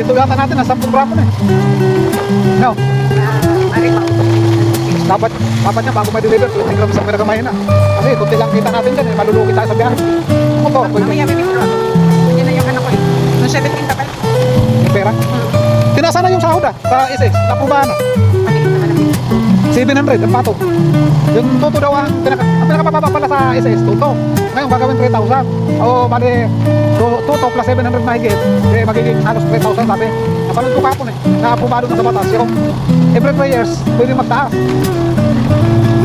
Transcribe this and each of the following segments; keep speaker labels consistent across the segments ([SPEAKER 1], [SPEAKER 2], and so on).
[SPEAKER 1] ito yata natin, nasa 10 gramo na eh. No? Dapat niya bago may deliver, 20 grams ang pinagamahin na. Kasi kunti lang kita natin dyan eh, malulugi tayo sa biyahe. Motor,
[SPEAKER 2] Mamaya may picture ako. Yun na yung ano ko eh. Noong 17 tapal.
[SPEAKER 1] yung pera. Tinasa na yung sahod sa SS, napubahan na. 700 ang patong. Yung tuto daw ang pinakapababa pala sa SS, tuto. Ngayon gagawin 3,000. O bali, tuto plus 700 mahigit. Eh, magiging halos 3,000 sabi. Napanood ko kapon eh. Napubado na sa batas. Yung every 3 years, pwede magtaas.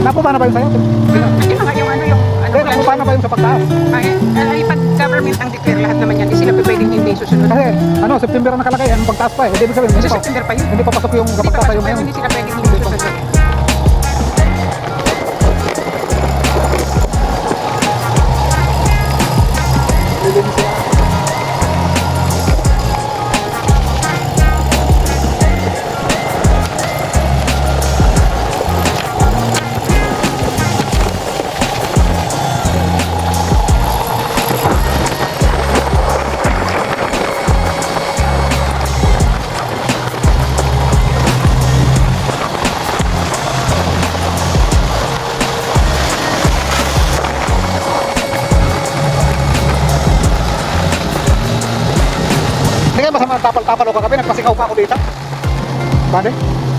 [SPEAKER 1] Napubana ba yun sa'yo?
[SPEAKER 2] Hindi mga yung ano yung ano.
[SPEAKER 1] Hindi, napubana ba yun sa pagtaas?
[SPEAKER 2] Ay, pag government ang declare lahat naman yan, hindi sila pwedeng hindi susunod.
[SPEAKER 1] Kasi, ano, September ang nakalagay, ang pagtaas pa eh. Hindi sabihin,
[SPEAKER 2] Kasi September pa yun.
[SPEAKER 1] hindi pa pasok yung
[SPEAKER 2] Hindi pa
[SPEAKER 1] kapagtaas
[SPEAKER 2] pasok
[SPEAKER 1] yung
[SPEAKER 2] pa yun,
[SPEAKER 1] ngayon.
[SPEAKER 2] hindi sila pwedeng hindi susunod.
[SPEAKER 1] Hindi nga masama tapal-tapal o kagabi, nagpasingaw pa ako dito. Bade?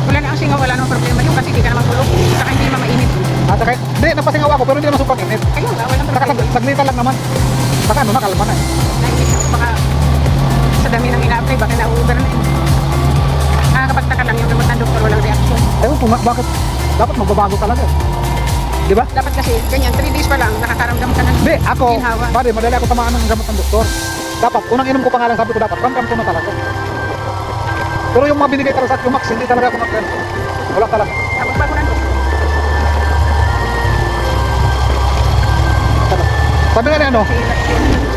[SPEAKER 2] Wala na ang singaw, wala nang problema yung kasi hindi ka naman tulog. Saka hindi mamainit.
[SPEAKER 1] At saka, hindi, nagpasingaw ako pero hindi naman super init.
[SPEAKER 2] Ayun nga, walang
[SPEAKER 1] Saka
[SPEAKER 2] problema.
[SPEAKER 1] saglitan lang naman. Saka ano, nakalma na eh.
[SPEAKER 2] Nainit ako baka sa dami ng ina-apply, baka na-over na eh. Nakakapagtaka lang yung gamot ng doktor, walang reaction.
[SPEAKER 1] Ewan ko nga, bakit? Dapat magbabago talaga. Di ba?
[SPEAKER 2] Dapat kasi, ganyan, 3 days pa lang, nakakaramdam ka ng
[SPEAKER 1] Hindi, ako,
[SPEAKER 2] ginhawa.
[SPEAKER 1] bade, madali ako tamaan ng gamot ng doktor. Dapat, unang inom ko pa nga lang, sabi ko dapat, ramdam ko na talaga. Pero yung mga binigay talaga sa yung max, hindi talaga ako mag-ramdam. Wala talaga.
[SPEAKER 2] Magbago ng doktor.
[SPEAKER 1] Sabi nga ni ano,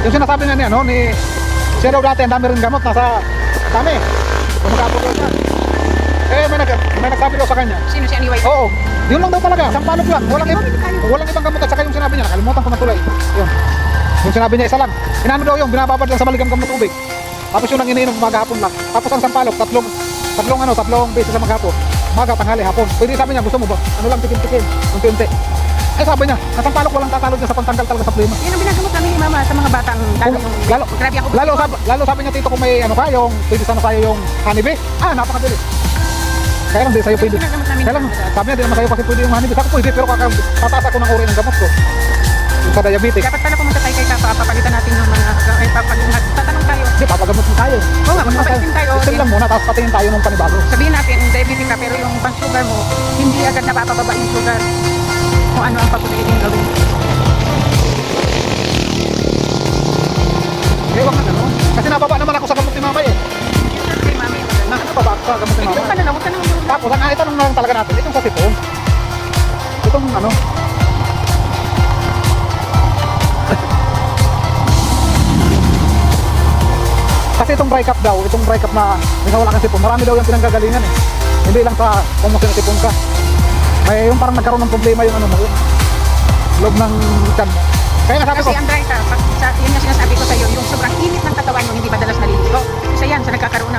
[SPEAKER 1] yung sinasabi nga ni ano, ni siya daw dati, ang dami rin gamot, nasa dami. Kung mag-apot daw siya. Eh, may nagsabi daw sa kanya.
[SPEAKER 2] Sino si Anyway?
[SPEAKER 1] Oo, yun lang daw talaga, sampalok lang. Walang ibang gamot at saka yung sinabi niya, nakalimutan ko na tuloy. Yun. Yung sinabi niya isa lang. Inano daw yung binababad lang sa maligam-gam na tubig. Tapos yun ang iniinom maghapon lang. Tapos ang sampalok, tatlong beses sa maghapon. Maga, tanghali, hapon. Pwede sabi niya, gusto mo ba? Ano lang, tikim-tikim, unti-unti. Ay sabi niya, ang sampalok walang tatalog niya sa pantanggal talaga sa plima.
[SPEAKER 2] Yun ang binagamot namin ni Mama sa mga batang grabe ako.
[SPEAKER 1] Lalo sabi niya tito kung may ano ka, yung pwede sana sa'yo yung honeybee. Napakadali. Kaya lang di sa'yo pwede. Kaya lang, sabi niya di naman sa'yo kasi pwede yung honeybee. Sabi ko pwede, pero tataas ako ng uri ng gamot ko. Yung sa diabetic.
[SPEAKER 2] Dapat pala pumunta tayo kay Kapa, papalitan natin yung mga papagungat. Tatanong tayo.
[SPEAKER 1] Hindi, papagamot mo tayo.
[SPEAKER 2] Oo nga, magpapaitin tayo.
[SPEAKER 1] Still lang muna, tapos patingin tayo ng panibago.
[SPEAKER 2] Sabihin natin, diabetic ka, pero yung pang-sugar mo, hindi agad napapababa yung sugar. Kung ano ang pagpapaitin gawin.
[SPEAKER 1] Ewan ka na, no? Kasi nababa naman ako sa gamot ni Mama eh.
[SPEAKER 2] Kay Mami,
[SPEAKER 1] Nakakababa ako sa gamot ni
[SPEAKER 2] Ito
[SPEAKER 1] Mama.
[SPEAKER 2] ka na lang, huwag ka nang yung
[SPEAKER 1] Tapos, ang itanong na lang talaga natin, itong sa sipon. Itong ano, kasi itong dry cup daw, itong dry cup na wala kang sipon, marami daw yung pinanggagalingan eh. Hindi lang sa kung sinasipon ka. May yung parang nagkaroon ng problema yung ano mo, yung loob ng tiyan mo. Kaya nga sabi ko,
[SPEAKER 2] kasi ang dry ka, yun yung sinasabi ko sa'yo, yung sobrang init ng katawan mo, hindi madalas naliligo. Isa yan, sa nagkakaroon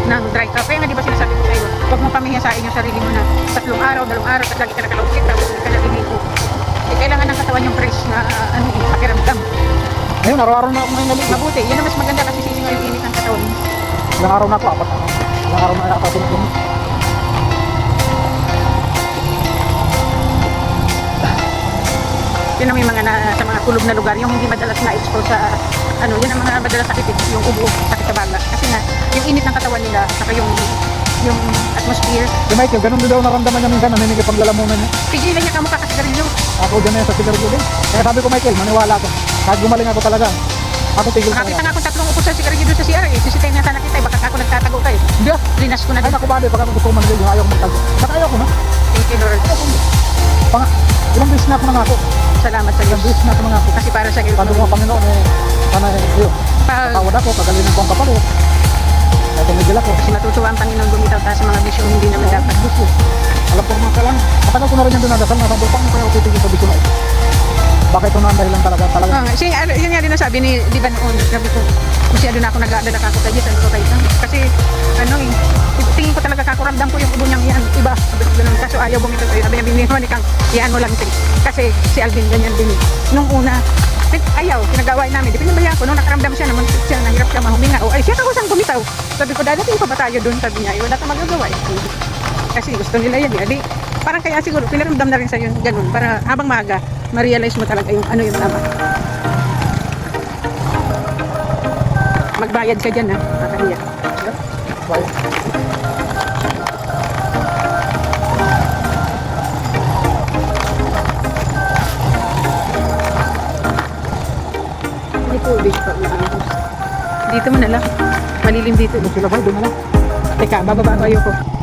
[SPEAKER 2] ng dry ka. Kaya nga di ba sinasabi ko sa'yo, huwag mo pamihasain yung sarili mo na 3 araw, 2 araw, at lagi ka nakalungkit, tapos hindi ka naliligo. Kailangan ng katawan yung fresh na pakiramdam.
[SPEAKER 1] ayun, araw-araw na ako ngayon naligo.
[SPEAKER 2] Mabuti, yun ang mas maganda kasi sisingaw yung init ng katawan mo.
[SPEAKER 1] Ilang araw na ako, 4 araw. Ilang araw na ako tulog.
[SPEAKER 2] Yun ang may mga sa mga kulog na lugar, yung hindi madalas na-expose sa yun ang mga madalas sakit, yung ubo, sakit sa baga. Kasi nga, yung init ng katawan nila, saka yung atmosphere,
[SPEAKER 1] Si Michael, ganun din daw naramdaman niya minsan, naninig yung paglalamunan niya.
[SPEAKER 2] pigilan niya ka mukha kasi garilyo.
[SPEAKER 1] Ako dyan na yan sa sigarilyo din. Kaya sabi ko, Michael, maniwala ko. Kahit gumaling ako talaga, ako tigil ko
[SPEAKER 2] Nakakita
[SPEAKER 1] na.
[SPEAKER 2] nga akong 3 upo sa sigarilyo doon sa CR eh. Sisitayin niya sana kita eh, baka ako nagtatago ka eh.
[SPEAKER 1] Hindi ah.
[SPEAKER 2] Linas ko na
[SPEAKER 1] Ay
[SPEAKER 2] din.
[SPEAKER 1] naku bade, baka gusto ko manigil, yung ayaw ko magtago. Saka ayaw ko na.
[SPEAKER 2] Thank you Lord.
[SPEAKER 1] Ilang beses na ako nangako.
[SPEAKER 2] Salamat sa
[SPEAKER 1] Ilang
[SPEAKER 2] Diyos.
[SPEAKER 1] beses na ako nangako.
[SPEAKER 2] Kasi para sa
[SPEAKER 1] Sabi ko nga Panginoon, sana yun.
[SPEAKER 2] Pag
[SPEAKER 1] Tawad ako, pagalinan ko ang kapalit. Kaya tumigil ako.
[SPEAKER 2] kasi matutuwa ang Panginoon bumitaw tayo sa mga bisyong hindi naman dapat.
[SPEAKER 1] Gusto. Alam ko naman kailan. Matagal ko na rin yung dinadasal na sabi ko, paano kaya ako titigil sa bisyo na ito? Bakit ito na ang dahilan talaga?
[SPEAKER 2] Oo nga, yun nga din nasabi ni, di ba noon, sabi ko, masyado na ako nag-aadak ako tayo, sabi ko kayo. Kasi, tingin ko talaga kakuramdam ko yung ubo niyang yan, iba. Sabi ko ganun, kaso ayaw bumito sa'yo. Sabi niya, binihan ikang, iyan mo lang ting. Kasi si Alvin ganyan din. Nung una, ayaw, pinag-away namin. Di pinabayaan ko, nung nakaramdam siya, naman siya, nahirap siya mahuminga. O, ay, siya ako saan bumitaw. Sabi ko, dadating pa ba tayo doon? Sabi niya, wala ka magagawa. Kasi gusto nila yan. Di, parang kaya siguro, pinaramdam na rin sa'yo ganun, para habang maaga, ma-realize mo talaga yung ano yung tama. Magbayad ka dyan, ha? Makahiya. Hindi po, ubig pa. Dito mo na lang. Malilim dito.
[SPEAKER 1] Doon sila ba? Doon na lang.
[SPEAKER 2] Teka, bababa kayo ko.